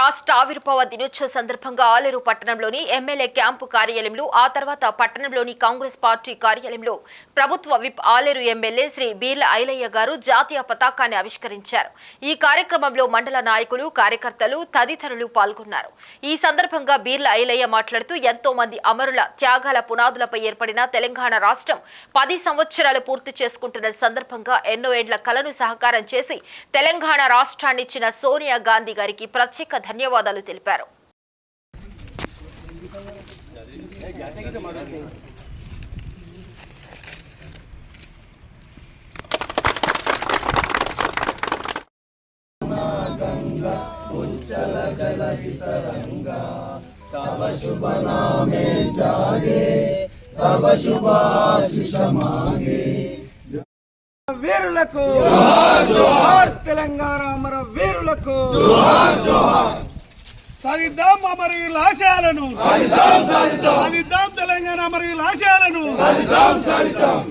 రాష్ట్ర ఆవిర్భావ దినోత్సవ సందర్భంగా ఆలేరు పట్టణంలోని ఎమ్మెల్యే క్యాంపు కార్యాలయంలో ఆ తర్వాత పట్టణంలోని కాంగ్రెస్ పార్టీ కార్యాలయంలో ప్రభుత్వ విప్ ఆలేరు ఎమ్మెల్యే శ్రీ బీర్ల ఐలయ్య గారు జాతీయ పతాకాన్ని ఆవిష్కరించారు. ఈ కార్యక్రమంలో మండల నాయకులు, కార్యకర్తలు తదితరులు పాల్గొన్నారు. ఈ సందర్భంగా బీర్ల ఐలయ్య మాట్లాడుతూ ఎంతో మంది అమరుల త్యాగాల పునాదులపై ఏర్పడిన తెలంగాణ రాష్ట్రం 10 సంవత్సరాలు పూర్తి చేసుకుంటున్న సందర్భంగా ఎన్నో ఏండ్ల కలను సహకారం చేసి తెలంగాణ రాష్ట్రాన్ని ఇచ్చిన సోనియా గాంధీ గారికి ప్రత్యేక ధన్యవాదాలు తెలిపారు. వీరులకు జోహార్ జోహార్, తెలంగాణ అమర వీరులకు జోహార్ జోహార్. సాధిద్దాం అమరవీరుల ఆశయాలను, సాధిద్దాం తెలంగాణ అమరవీరుల ఆశయాలను, సాధిద్దాం.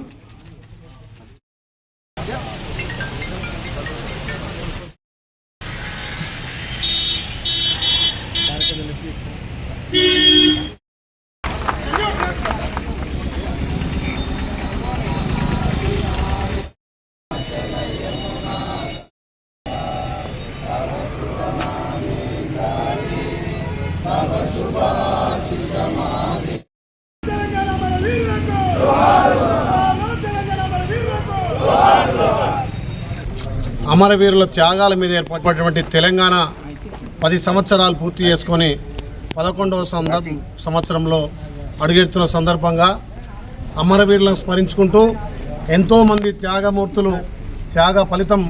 అమరవీరుల త్యాగాల మీద ఏర్పడినటువంటి తెలంగాణ 10 సంవత్సరాలు పూర్తి చేసుకొని 11వ సంవత్సరంలో అడుగెడుతున్న సందర్భంగా అమరవీరులను స్మరించుకుంటూ ఎంతోమంది త్యాగమూర్తులు త్యాగ ఫలితం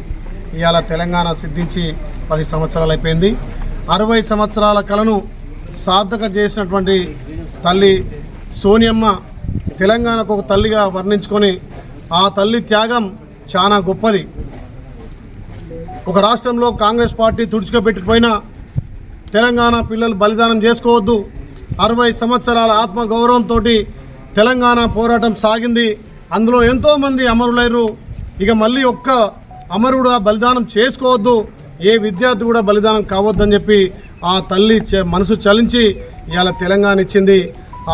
ఇవాళ తెలంగాణ సిద్ధించి 10 సంవత్సరాలు అయిపోయింది. 60 సంవత్సరాల కలను సార్థక చేసినటువంటి తల్లి సోనియమ్మ తెలంగాణకు ఒక తల్లిగా వర్ణించుకొని ఆ తల్లి త్యాగం చాలా గొప్పది. ఒక రాష్ట్రంలో కాంగ్రెస్ పార్టీ తుడుచుకోబెట్టిపోయినా తెలంగాణ పిల్లలు బలిదానం చేసుకోవద్దు. 60 సంవత్సరాల ఆత్మగౌరవంతో తెలంగాణ పోరాటం సాగింది. అందులో ఎంతోమంది అమరులైరు. ఇక మళ్ళీ ఒక్క అమరుడు బలిదానం చేసుకోవద్దు, ఏ విద్యార్థి కూడా బలిదానం కావద్దని చెప్పి ఆ తల్లి మనసు చలించి ఇవాళ తెలంగాణ ఇచ్చింది.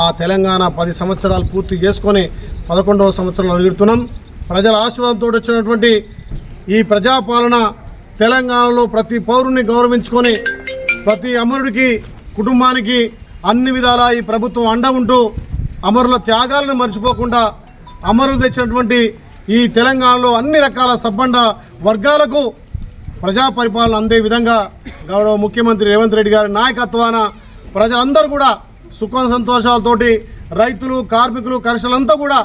ఆ తెలంగాణ 10 సంవత్సరాలు పూర్తి చేసుకొని 11వ సంవత్సరంలో అడుగుతున్నాం. ప్రజల ఆశీర్వాదంతో వచ్చినటువంటి ఈ ప్రజాపాలన తెలంగాణలో ప్రతి పౌరుని గౌరవించుకొని ప్రతి అమరుడికి కుటుంబానికి అన్ని విధాలా ఈ ప్రభుత్వం అండ ఉంటూ అమరుల త్యాగాలను మర్చిపోకుండా అమరులు తెచ్చినటువంటి ఈ తెలంగాణలో అన్ని రకాల సబ్బండ వర్గాలకు ప్రజా పరిపాలన అందే విధంగా గౌరవ ముఖ్యమంత్రి రేవంత్ రెడ్డి గారి నాయకత్వాన ప్రజలందరూ కూడా సుఖ సంతోషాలతోటి రైతులు, కార్మికులు, కర్షకులంతా కూడా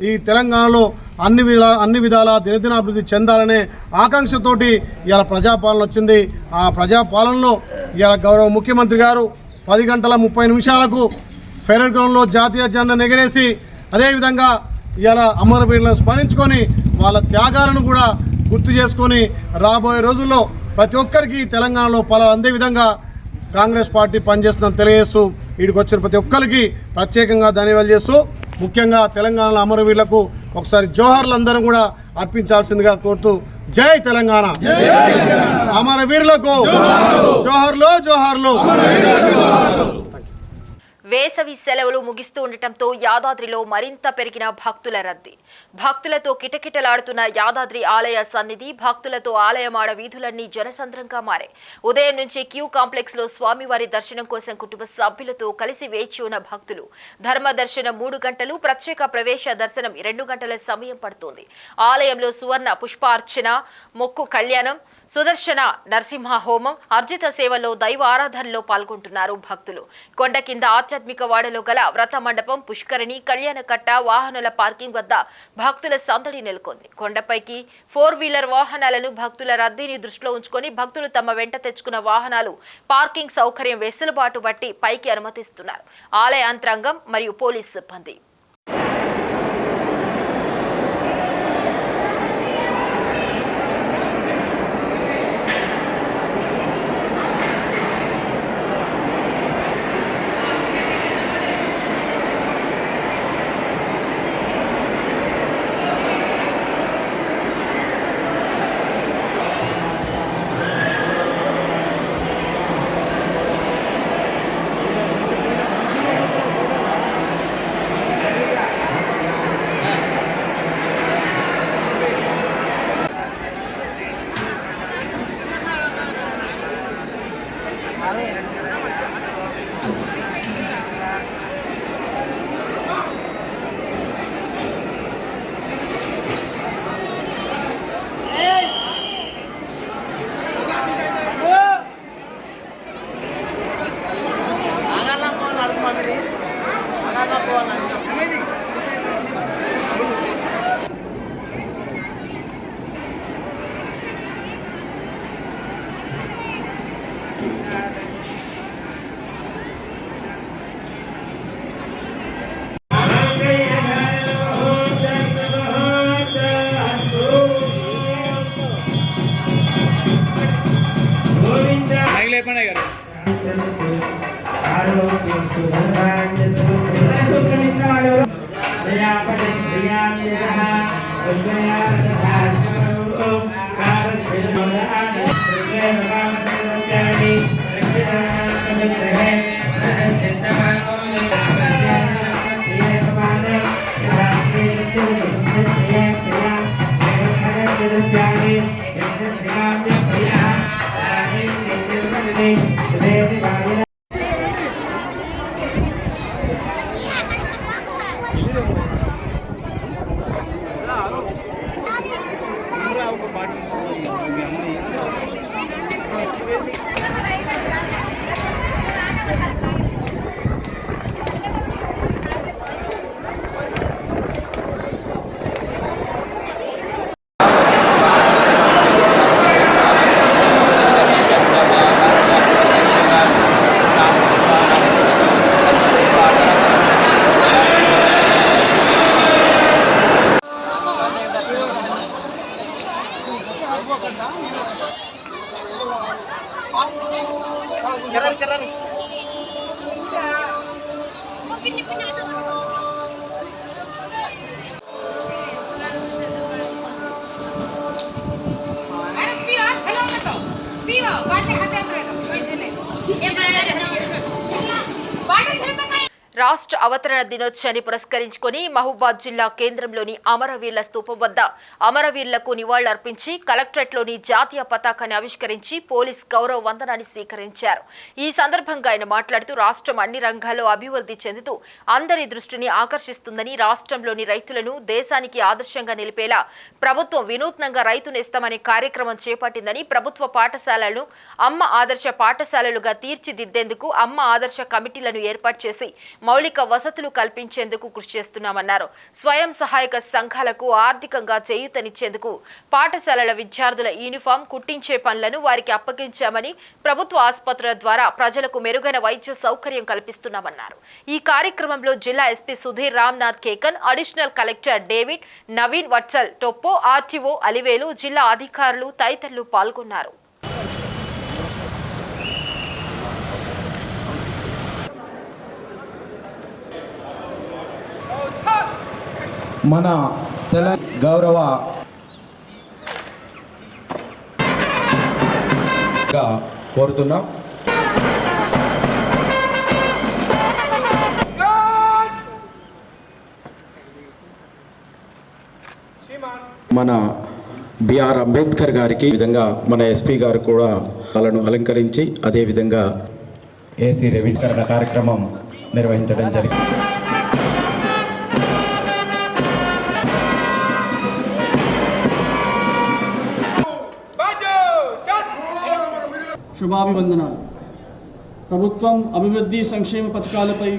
ఈ తెలంగాణలో అన్ని విధాల దినదినాభివృద్ధి చెందాలనే ఆకాంక్షతోటి ఇవాళ ప్రజాపాలన వచ్చింది. ఆ ప్రజాపాలనలో ఇవాళ గౌరవ ముఖ్యమంత్రి గారు 10 గంటల 30 నిమిషాలకు ఫెడరల్ గ్రౌండ్లో జాతీయ జెండాను ఎగరేసి అదేవిధంగా ఇవాళ అమరవీరులను స్మరించుకొని వాళ్ళ త్యాగాలను కూడా గుర్తు చేసుకొని రాబోయే రోజుల్లో ప్రతి ఒక్కరికి తెలంగాణలో ఫలాలు అందే విధంగా కాంగ్రెస్ పార్టీ పనిచేస్తుందని తెలియజేస్తూ వీడికి వచ్చిన ప్రతి ఒక్కరికి ప్రత్యేకంగా ధన్యవాదాలు చేస్తూ ముఖ్యంగా తెలంగాణలో అమరవీరులకు ఒకసారి జోహార్లు అందరం కూడా అర్పించాల్సిందిగా కోరుతూ జై తెలంగాణ, అమరవీరులకు జోహార్లు జోహార్లు. వేసవి సెలవులు ముగిస్తూ ఉండటంతో యాదాద్రిలో మరింత పెరిగిన భక్తుల రద్దీ. భక్తులతో కిటకిటలాడుతున్న యాదాద్రి ఆలయ సన్నిధి, భక్తులతో ఆలయమాడ వీధులన్నీ జనసంద్రంగా మారాయి. ఉదయం నుంచి క్యూ కాంప్లెక్స్ లో స్వామివారి దర్శనం కోసం కుటుంబ సభ్యులతో కలిసి వేచి ఉన్న భక్తులు. ధర్మ దర్శనం 3 గంటలు, ప్రత్యేక ప్రవేశ దర్శనం 2 గంటల సమయం పడుతోంది. ఆలయంలో సువర్ణ పుష్పార్చన, మొక్కు కళ్యాణం, సుదర్శన నరసింహ హోమం, అర్జిత సేవలో దైవ ఆరాధనలో పాల్గొంటున్నారు భక్తులు. కొండ కింద ఆధ్యాత్మిక వాడలో గల వ్రత మండపం, పుష్కరిణి, కళ్యాణకట్ట, వాహనాల పార్కింగ్ వద్ద భక్తుల సందడి నెలకొంది. కొండపైకి 4 వీలర్ వాహనాలను భక్తుల రద్దీని దృష్టిలో ఉంచుకొని భక్తులు తమ వెంట తెచ్చుకున్న వాహనాలు పార్కింగ్ సౌకర్యం వెసులుబాటు బట్టి పైకి అనుమతిస్తున్నారు ఆలయ యంత్రాంగం మరియు పోలీసు సిబ్బంది. రాష్ట్ర అవతరణ దినోత్సవాన్ని పురస్కరించుకొని మహబూబాద్ జిల్లా కేంద్రంలోని అమరవీరుల స్తూపం వద్ద అమరవీరులకు నివాళులర్పించి కలెక్టరేట్లోని జాతీయ పతాకాన్ని ఆవిష్కరించి పోలీస్ గౌరవ వందనాన్ని స్వీకరించారు. ఈ సందర్భంగా ఆయన మాట్లాడుతూ రాష్ట్రం అన్ని రంగాల్లో అభివృద్ధి చెందుతూ అందరి దృష్టిని ఆకర్షిస్తుందని, రాష్ట్రంలోని రైతులను దేశానికి ఆదర్శంగా నిలిపేలా ప్రభుత్వం వినూత్నంగా రైతు నేస్తమనే కార్యక్రమం చేపట్టిందని, ప్రభుత్వ పాఠశాలలను అమ్మ ఆదర్శ పాఠశాలలుగా తీర్చిదిద్దేందుకు అమ్మ ఆదర్శ కమిటీలను ఏర్పాటు చేసి మౌలిక వసతులు కల్పించేందుకు కృషి చేస్తున్నామన్నారు. స్వయం సహాయక సంఘాలకు ఆర్థికంగా చేయూతనిచ్చేందుకు పాఠశాలల విద్యార్థుల యూనిఫామ్ కుట్టించే పనులను వారికి అప్పగించామని, ప్రభుత్వ ఆసుపత్రుల ద్వారా ప్రజలకు మెరుగైన వైద్య సౌకర్యం కల్పిస్తున్నామన్నారు. ఈ కార్యక్రమంలో జిల్లా SP Sudheer Ramnath Kekan, additional collector David, Naveen Vatsal, Toppo, RTO Alivelu, జిల్లా అధికారులు తదితరులు పాల్గొన్నారు. మన గౌరవ కోరుతున్నాం. మన బిఆర్ అంబేద్కర్ గారికి విధంగా మన ఎస్పీ గారు కూడా వాళ్ళను అలంకరించి అదేవిధంగా ఏసీ రవీంద్ర కార్యక్రమం నిర్వహించడం జరిగింది. శుభాభివందనాలు. ప్రభుత్వం అభివృద్ధి సంక్షేమ పథకాలపై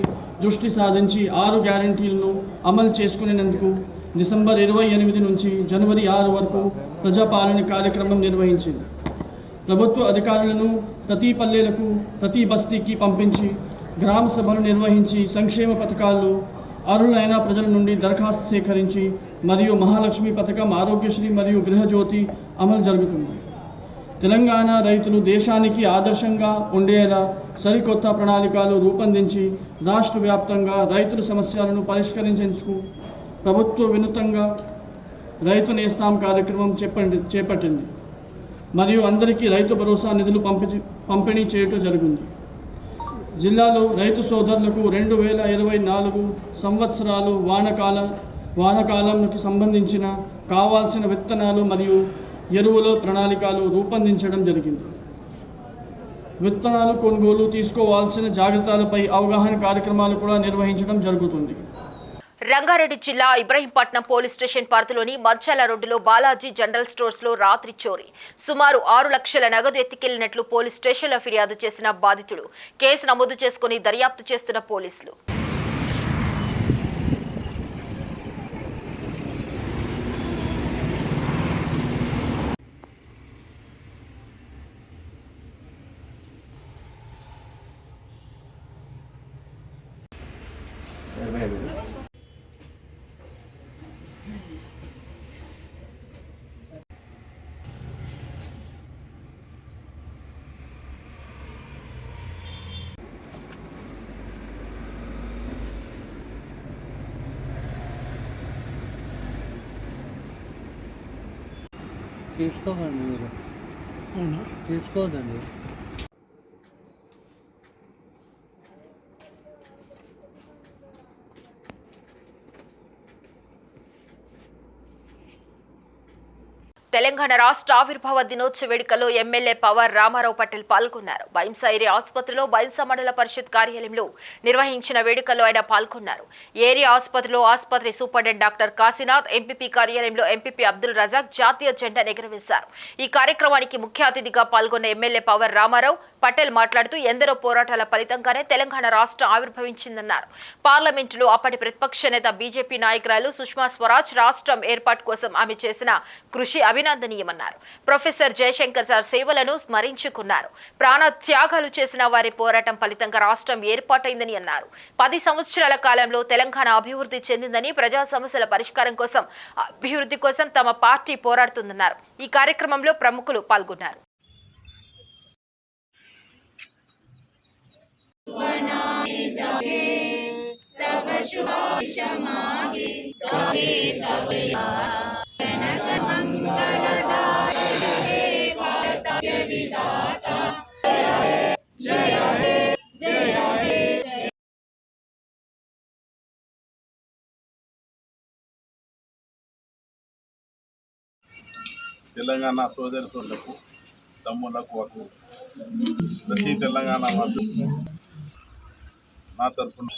దృష్టి సాధించి 6 గ్యారంటీలను అమలు చేసుకునేందుకు డిసెంబర్ 28 నుంచి జనవరి 6 వరకు ప్రజాపాలన కార్యక్రమం నిర్వహించింది. ప్రభుత్వ అధికారులను ప్రతి పల్లెలకు, ప్రతి బస్తీకి పంపించి గ్రామ సభలు నిర్వహించి సంక్షేమ పథకాలు అర్హులైన ప్రజల నుండి దరఖాస్తు సేకరించి మరియు మహాలక్ష్మి పథకం, ఆరోగ్యశ్రీ మరియు గృహజ్యోతి అమలు జరుగుతుంది. తెలంగాణ రైతులు దేశానికి ఆదర్శంగా ఉండేలా సరికొత్త ప్రణాళికలు రూపొందించి రాష్ట్ర వ్యాప్తంగా రైతుల సమస్యలను పరిష్కరించేందుకు ప్రభుత్వ వినూత్నంగా రైతు నేస్తాం కార్యక్రమం చేపట్టింది మరియు అందరికీ రైతు భరోసా నిధులు పంపిణీ చేయటం జరిగింది. జిల్లాలో రైతు సోదరులకు 2024 సంవత్సరాలు వానాకాలంకి సంబంధించిన కావాల్సిన విత్తనాలు మరియు ఎరువుల ప్రణాళికలు రూపొందించడం జరిగింది. విత్తనాలు కొనుగోలు తీసుకోవాల్సిన జాగ్రత్తలపై అవగాహన కార్యక్రమాలు కూడా నిర్వహించడం జరుగుతుంది. రంగారెడ్డి జిల్లా ఇబ్రహీంపట్నం పోలీస్ స్టేషన్ పరిధిలోని మధ్యాల రోడ్డులో బాలాజీ జనరల్ స్టోర్స్ లో రాత్రి చోరీ. సుమారు 6 లక్షల నగదు ఎత్తికెళ్లినట్లు పోలీస్ స్టేషన్లో ఫిర్యాదు చేసిన బాధితుడు కేసు నమోదు చేసుకుని దర్యాప్తు చేస్తున్న పోలీసులు. తీసుకోకండి మీరు. తీసుకోదండి. తెలంగాణ రాష్ట్ర ఆవిర్భావ దినోత్సవ వేడుకల్లో ఎమ్మెల్యే పవర్ రామారావు పటేల్ పాల్గొన్నారు. బైంసా ఏరియా ఆసుపత్రిలో బైంసా మండల పరిషత్ కార్యాలయంలో నిర్వహించిన వేడుకల్లో ఆయన పాల్గొన్నారు. ఏరియా ఆసుపత్రిలో ఆసుపత్రి సూపరింటెండెంట్ డాక్టర్ కాశీనాథ్, ఎంపీపీ కార్యాలయంలో ఎంపీపీ అబ్దుల్ రజాక్ జాతీయ జెండా ఎగురవేశారు. ఈ కార్యక్రమానికి ముఖ్య అతిథిగా పాల్గొన్న ఎమ్మెల్యే పవర్ రామారావు పటేల్ మాట్లాడుతూ ఎందరో పోరాటాల ఫలితంగానే తెలంగాణ రాష్ట్రం ఆవిర్భవించిందన్నారు. పార్లమెంటులో అప్పటి ప్రతిపక్ష నేత బీజేపీ నాయకురాలు సుష్మా స్వరాజ్ రాష్ట్రం ఏర్పాటు కోసం ఆమె చేసిన కృషి అభినందనీయమన్నారు. ప్రొఫెసర్ జయశంకర్ సార్ సేవలను స్మరించుకున్నారు. ప్రాణ త్యాగాలు చేసిన వారి పోరాటం ఫలితంగా రాష్ట్రం ఏర్పాటైందని అన్నారు. 10 సంవత్సరాల కాలంలో తెలంగాణ అభివృద్ధి చెందిందని, ప్రజా సమస్యల పరిష్కారం కోసం, అభివృద్ధి కోసం తమ పార్టీ పోరాడుతుందన్నారు. ఈ కార్యక్రమంలో ప్రముఖులు పాల్గొన్నారు. తెలంగాణ సోదరులకు, తమ్ములకు, ప్రతి తెలంగాణ వాళ్ళు నా తరఫున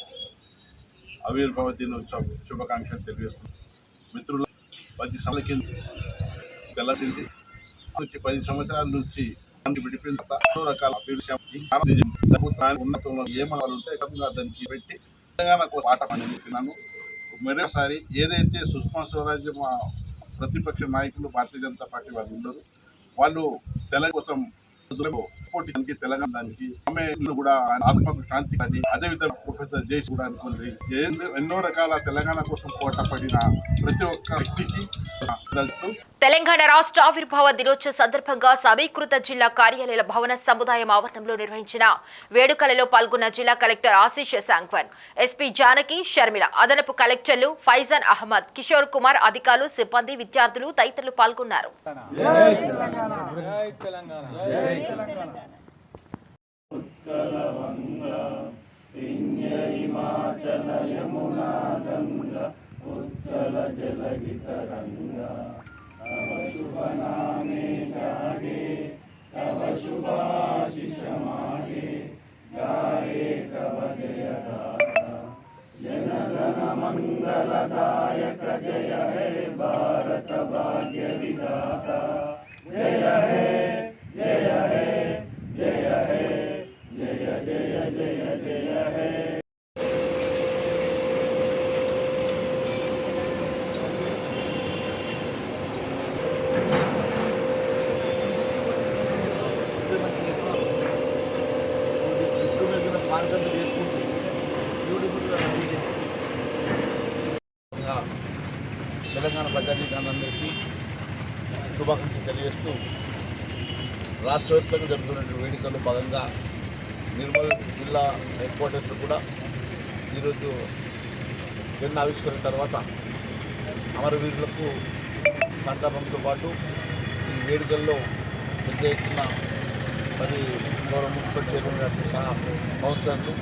ఆవిర్భావ దినోత్సవ శుభాకాంక్షలు తెలియజేస్తున్నాను. మిత్రులు 10 సంవత్సరాల కింద తెలంగాణ నుంచి 10 సంవత్సరాల నుంచి విడిపోయిన ఎన్నో రకాల అభివృద్ధి ఉన్నతంలో ఏమనాలు ఉంటే దానికి పెట్టి తెలంగాణకు పాఠం అని చెప్తున్నాను. మరోసారి ఏదైతే సుష్మా స్వరాజ్ మా ప్రతిపక్ష నాయకులు భారతీయ జనతా పార్టీ వాళ్ళు ఉండరు, వాళ్ళు తెలంగాణ కోసం పోటీకి తెలంగాణ దానికి ఆమె కూడా ఆత్మకు శాంతి కానీ అదేవిధంగా ప్రొఫెసర్ జయశ్ కూడా అనుకుంది. ఎన్నో రకాల తెలంగాణ కోసం పోరాటపడిన ప్రతి ఒక్క వ్యక్తికి తెలంగాణ రాష్ట్ర ఆవిర్భావ దినోత్సవ సందర్భంగా సమీకృత జిల్లా కార్యాలయాల భవన సముదాయం ఆవరణంలో నిర్వహించిన వేడుకలలో పాల్గొన్న జిల్లా కలెక్టర్ ఆశీష్ సాంగ్వాన్, ఎస్పీ జానకి, షర్మిల, అదనపు కలెక్టర్లు ఫైజాన్ అహ్మద్, కిషోర్ కుమార్, అధికారులు, సిబ్బంది, విద్యార్థులు తదితరులు పాల్గొన్నారు. తెలంగాణ ప్రజానీకానందరికీ శుభాకాంక్షలు తెలియజేస్తూ రాష్ట్ర వ్యాప్తంగా జరుగుతున్న వేడుకల్లో భాగంగా నిర్మల్ జిల్లా హెడ్ క్వార్టర్స్లో కూడా ఈరోజు జెండా ఆవిష్కరణ తర్వాత అమరవీరులకు సంతాపంతో పాటు ఈ వేడుకల్లో పెద్ద ఎత్తున మరి గౌరవ మున్సిపల్ చైర్మన్ గారితో సహా కౌన్సిలర్లు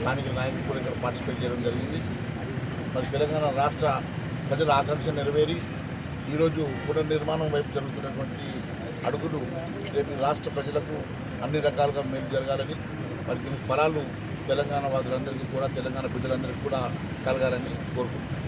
స్థానిక నాయకులు కూడా ఇక్కడ పార్టిసిపేట్ చేయడం జరిగింది. మరి తెలంగాణ రాష్ట్ర ప్రజల ఆకాంక్ష నెరవేరి ఈరోజు పునర్నిర్మాణం వైపు జరుగుతున్నటువంటి అడుగులు రేపు రాష్ట్ర ప్రజలకు అన్ని రకాలుగా మేలు జరగాలని మరి దీని ఫలాలు తెలంగాణ వాదులందరికీ కూడా తెలంగాణ బిడ్డలందరికీ కూడా కలగాలని కోరుకుంటున్నాను.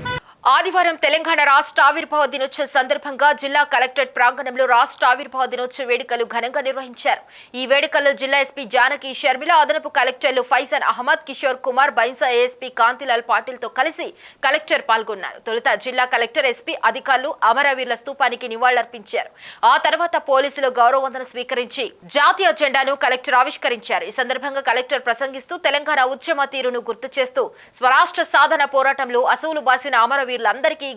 ఆదివారం తెలంగాణ రాష్ట్ర ఆవిర్భావ దినోత్సవం సందర్భంగా జిల్లా కలెక్టరేట్ ప్రాంగణంలో రాష్ట్ర ఆవిర్భావ దినోత్సవ వేడుకలు ఘనంగా నిర్వహించారు. ఈ వేడుకల్లో జిల్లా ఎస్పీ జానకి షర్మిల, అదనపు కలెక్టర్లు ఫైజన్ అహ్మద్, కిషోర్ కుమార్, బైన్సా ఏఎస్పీ కాంతిలాల్ పాటిల్తో కలిసి కలెక్టర్ పాల్గొన్నారు. తొలుత జిల్లా కలెక్టర్, ఎస్పీ అధికారులు అమరవీరుల స్తూపానికి నివాళులర్పించారు. ఆ తర్వాత పోలీసులు గౌరవ వందనం స్వీకరించి జాతీయ జెండాను కలెక్టర్ ఆవిష్కరించారు. ఈ సందర్భంగా కలెక్టర్ ప్రసంగిస్తూ తెలంగాణ ఉద్యమ తీరును గుర్తు చేస్తూ స్వరాష్ట్ర సాధన పోరాటంలో అసూలు బాసిన అమరవీరులందరికీ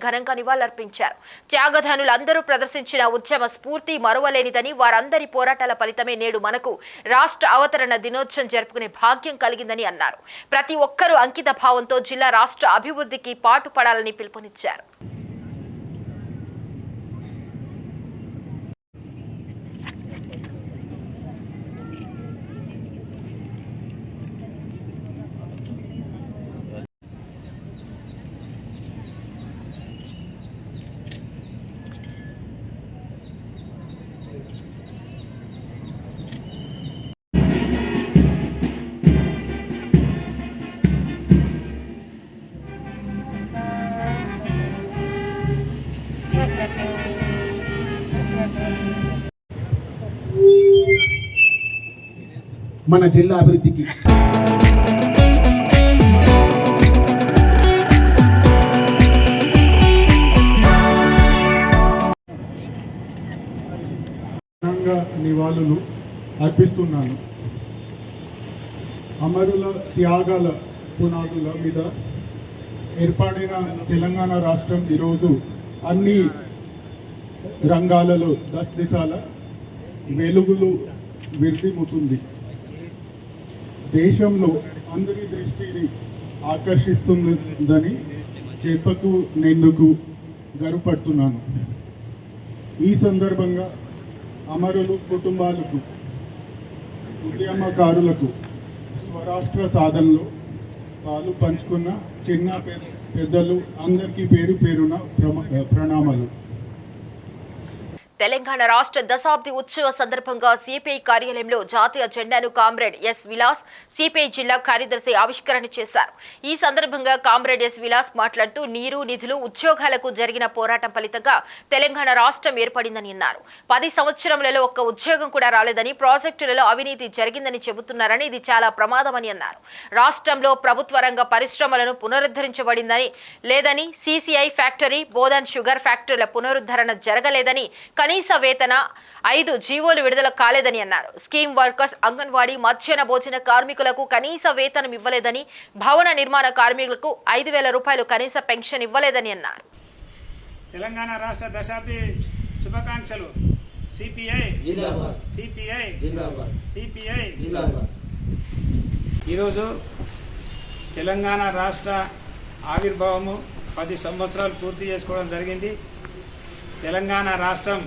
ఘనంగా నివాళులర్పించారు. త్యాగధనులందరూ ప్రదర్శించిన ఉద్యమ స్ఫూర్తి మరువలేనిదని, వారందరి పోరాటాల ఫలితమే నేడు మనకు రాష్ట్ర అవతరణ దినోత్సవం జరుపుకునే భాగ్యం కలిగిందని అన్నారు. ప్రతి ఒక్కరూ అంకిత భావంతో జిల్లా రాష్ట్ర అభివృద్ధికి పాటుపడాలని పిలుపునిచ్చారు. మన జిల్లా అభివృద్ధికి నివాళులు అర్పిస్తున్నాను. అమరుల త్యాగాల పునాదుల మీద ఏర్పడిన తెలంగాణ రాష్ట్రం ఈరోజు అన్ని రంగాలలో దశ వెలుగులు విరిదిముతుంది. దేశంలో అందరి దృష్టిని ఆకర్షిస్తుందని చెప్పకు నేందుకు గర్వపడుతున్నాను. ఈ సందర్భంగా అమరులు కుటుంబాలకు, ఉద్యమకారులకు స్వరాష్ట్ర సాధనలో పాలు పంచుకున్న చిన్న పెద్దలు అందరికీ పేరు పేరున ప్రణామాలు. తెలంగాణ రాష్ట్ర దశాబ్ది ఉత్సవ సందర్భంగా సిపిఐ కార్యాలయంలో జాతీయ జెండాను కామ్రేడ్ ఎస్ విలాస్, సిపిఐ జిల్లా కార్యదర్శి ఆవిష్కరణ చేశారు. ఈ సందర్భంగా కామ్రేడ్ ఎస్ విలాస్ మాట్లాడుతూ నీరు, నిధులు, ఉద్యోగాలకు జరిగిన పోరాటం ఫలితంగా తెలంగాణ రాష్ట్రం ఏర్పడిందని అన్నారు. 10 సంవత్సరములలో ఒక్క ఉద్యోగం కూడా రాలేదని, ప్రాజెక్టులలో అవినీతి జరిగిందని చెబుతున్నారని, ఇది చాలా ప్రమాదమని అన్నారు. రాష్ట్రంలో ప్రభుత్వ రంగ పరిశ్రమలను పునరుద్ధరించబడిందని లేదని, సిసిఐ ఫ్యాక్టరీ, బోధన్ షుగర్ ఫ్యాక్టరీల పునరుద్ధరణ జరగలేదని, కనీస వేతన 5 జీవోలు విడుదల కాలేదని అన్నారు. స్కీమ్ వర్కర్స్, అంగన్వాడీ, మధ్యాహ్న భోజన కార్మికులకు కనీస వేతనం ఇవ్వలేదని, భవన నిర్మాణ కార్మికులకు 5,000 రూపాయలు కనీస పెన్షన్ ఇవ్వలేదని అన్నారు. తెలంగాణ రాష్ట్ర దశాబ్ది శుభాకాంక్షలు. సిపిఐ జిందాబాద్, సిపిఐ జిందాబాద్, సిపిఐ జిందాబాద్. ఈరోజు తెలంగాణ రాష్ట్ర ఆవిర్భావము 10 సంవత్సరాలు పూర్తి చేసుకోవడం జరిగింది. తెలంగాణ రాష్ట్రం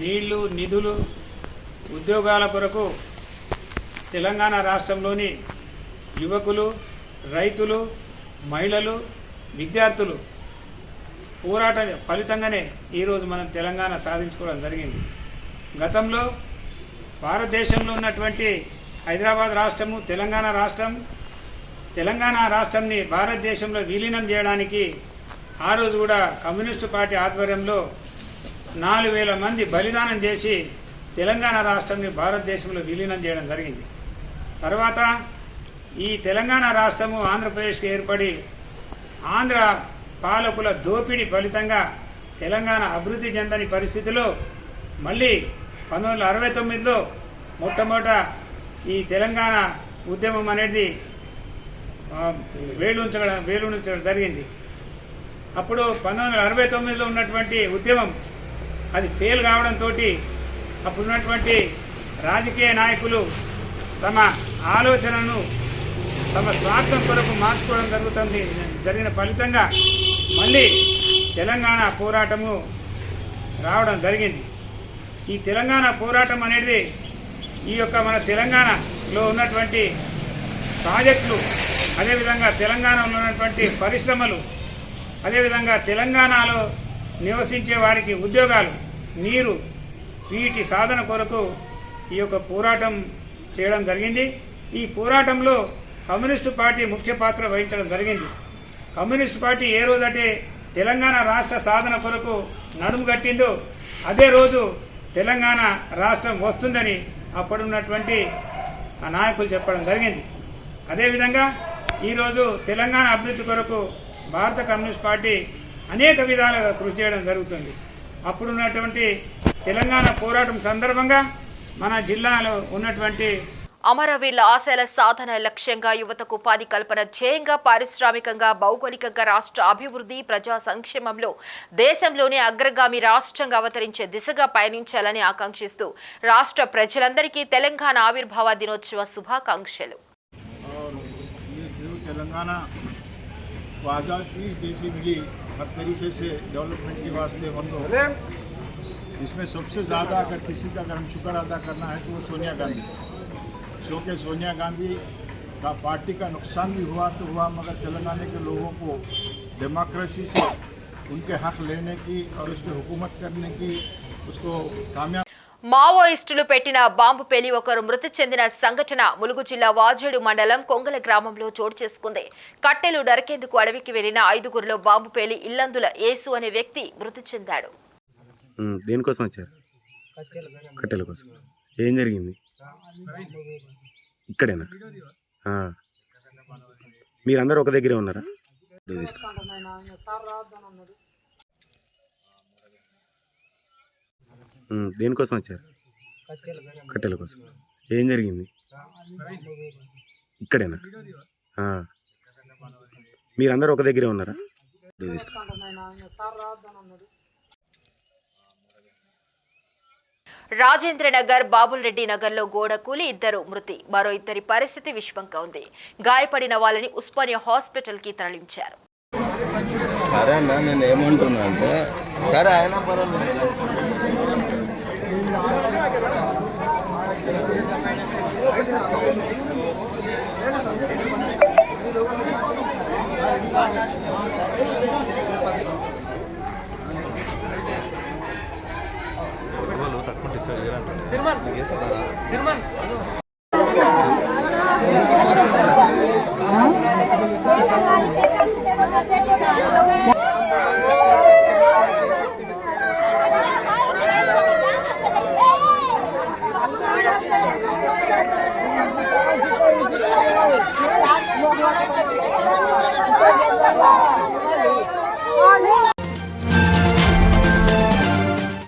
నీళ్లు, నిధులు, ఉద్యోగాల కొరకు తెలంగాణ రాష్ట్రంలోని యువకులు, రైతులు, మహిళలు, విద్యార్థులు పోరాట ఫలితంగానే ఈరోజు మనం తెలంగాణ సాధించుకోవడం జరిగింది. గతంలో భారతదేశంలో ఉన్నటువంటి హైదరాబాద్ రాష్ట్రము, తెలంగాణ రాష్ట్రంని భారతదేశంలో విలీనం చేయడానికి ఆ రోజు కూడా కమ్యూనిస్టు పార్టీ ఆధ్వర్యంలో 4,000 మంది బలిదానం చేసి తెలంగాణ రాష్ట్రాన్ని భారతదేశంలో విలీనం చేయడం జరిగింది. తర్వాత ఈ తెలంగాణ రాష్ట్రము ఆంధ్రప్రదేశ్కి ఏర్పడి ఆంధ్ర పాలకుల దోపిడీ ఫలితంగా తెలంగాణ అభివృద్ధి చెందని పరిస్థితిలో మళ్ళీ 1969లో మొట్టమొదట ఈ తెలంగాణ ఉద్యమం అనేది వేలుంచడం జరిగింది. అప్పుడు 1969లో ఉన్నటువంటి ఉద్యమం అది ఫెయిల్ కావడంతో అప్పుడున్నటువంటి రాజకీయ నాయకులు తమ ఆలోచనను తమ స్వార్థం కొరకు మార్చుకోవడం జరిగిన ఫలితంగా మళ్ళీ తెలంగాణ పోరాటము రావడం జరిగింది. ఈ తెలంగాణ పోరాటం అనేది ఈ యొక్క మన తెలంగాణలో ఉన్నటువంటి ప్రాజెక్టులు, అదేవిధంగా తెలంగాణలో ఉన్నటువంటి పరిశ్రమలు, అదేవిధంగా తెలంగాణలో నివసించే వారికి ఉద్యోగాలు, నీరు, వీటి సాధన కొరకు ఈ యొక్క పోరాటం చేయడం జరిగింది. ఈ పోరాటంలో కమ్యూనిస్టు పార్టీ ముఖ్య పాత్ర వహించడం జరిగింది. కమ్యూనిస్టు పార్టీ ఏ రోజైతే తెలంగాణ రాష్ట్ర సాధన కొరకు నడుము కట్టిందో అదే రోజు తెలంగాణ రాష్ట్రం వస్తుందని అప్పుడున్నటువంటి ఆ నాయకులు చెప్పడం జరిగింది. అదేవిధంగా ఈరోజు తెలంగాణ అభివృద్ధి కొరకు భారత కమ్యూనిస్ట్ పార్టీ అనేక విధాలుగా కృషి చేయడం జరుగుతుంది. అప్పుడున్నటువంటి తెలంగాణ పోరాటం సందర్భంగా మన జిల్లాలో ఉన్నటువంటి అమరవీరుల ఆశయాల సాధన లక్ష్యంగా యువతకు ఉపాధి కల్పన ధ్యేయంగా పారిశ్రామికంగా భౌగోళికంగా రాష్ట్ర అభివృద్ధి ప్రజా సంక్షేమంలో దేశంలోనే అగ్రగామి రాష్ట్రంగా అవతరించే దిశగా పయనించాలని ఆకాంక్షిస్తూ రాష్ట్ర ప్రజలందరికీ తెలంగాణ ఆవిర్భావ దినోత్సవ శుభాకాంక్షలు. तेलंगाना को आज़ादी जैसी मिली हर तरीके से डेवलपमेंट के वास्ते हम लोग, इसमें सबसे ज़्यादा अगर किसी का अगर हम शुक्र अदा करना है तो वो सोनिया गांधी, क्योंकि सोनिया गांधी का पार्टी का नुकसान भी हुआ तो हुआ, मगर तेलंगाना के लोगों को डेमोक्रेसी से उनके हक लेने की और उस पर हुकूमत करने की उसको कामयाब. మావోయిస్టులు పెట్టిన బాంబు పేలి ఒకరు మృతి చెందిన సంఘటన ములుగు జిల్లా వాజేడు మండలం కొంగల గ్రామంలో చోటు చేసుకుంది. కట్టెలు నరికేందుకు అడవికి వెళ్లిన 5గురిలో బాంబు పేలి ఇల్లందుల యేసు అనే వ్యక్తి మృతి చెందాడు. దేనికోసం వచ్చారు? కట్టెల కోసం. ఏం జరిగింది? ఇక్కడేనా? మీరందరూ ఒక దగ్గరే ఉన్నారా? దేనికోసం వచ్చారు? కట్టెల కోసం. ఏం జరిగింది? ఇక్కడేనా? మీరందరూ ఒక దగ్గరే ఉన్నారా? రాజేంద్రనగర్ బాబుల్ రెడ్డి నగర్లో గోడ కూలి 2 మృతి, మరో 2 పరిస్థితి విషమంగా ఉంది. గాయపడిన వాళ్ళని ఉస్మానియా హాస్పిటల్ కి తరలించారు. సరే అన్న, నేను ఏమంటున్నా అంటే సరే అయినా परवालो